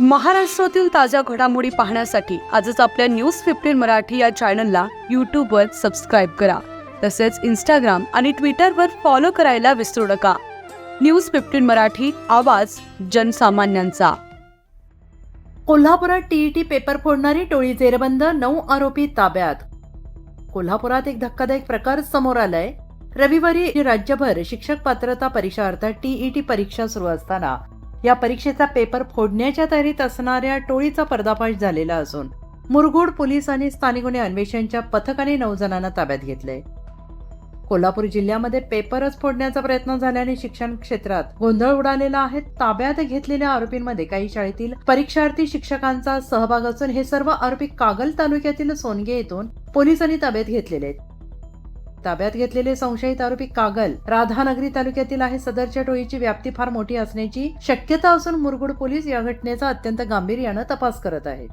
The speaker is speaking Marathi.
महाराष्ट्रातील ताज्या घडामोडी पाहण्यासाठी आजच आपल्या न्यूज 15 मराठी या चॅनलला यूट्यूबवर सबस्क्राईब करा. तसेच इंस्टाग्राम आणि ट्विटरवर फॉलो करायला विसरू नका. न्यूज 15 मराठी, आवाज जनसामान्यांचा. कोल्हापुरात टीईटी पेपर फोडणारी टोळी जेरबंद, 9 आरोपी ताब्यात. कोल्हापुरात एक धक्कादायक प्रकार समोर आलाय. रविवारी राज्यभर शिक्षक पात्रता परीक्षा अर्थात टीईटी परीक्षा सुरू असताना या परीक्षेचा पेपर फोडण्याच्या तयारीत असणाऱ्या टोळीचा पर्दाफाश झालेला असून मुरगुड पोलीस आणि स्थानिक गुन्हे अन्वेषणच्या पथकाने 9 जणांना ताब्यात घेतलंय. कोल्हापूर जिल्ह्यामध्ये पेपरच फोडण्याचा प्रयत्न झाल्याने शिक्षण क्षेत्रात गोंधळ उडालेला आहे. ताब्यात घेतलेल्या आरोपींमध्ये काही शाळेतील परीक्षार्थी शिक्षकांचा सहभाग असून हे सर्व आरोपी कागल तालुक्यातील सोनगे येथून पोलिसांनी ताब्यात घेतलेले आहेत. ताब्यात घेतलेले संशयित आरोपी कागल, राधानगरी तालुक्यातील आहे. सदरच्या टोळीची व्याप्ती फार मोठी असण्याची शक्यता असून मुरगुड पोलीस या घटनेचा अत्यंत गांभीर्यानं तपास करत आहेत.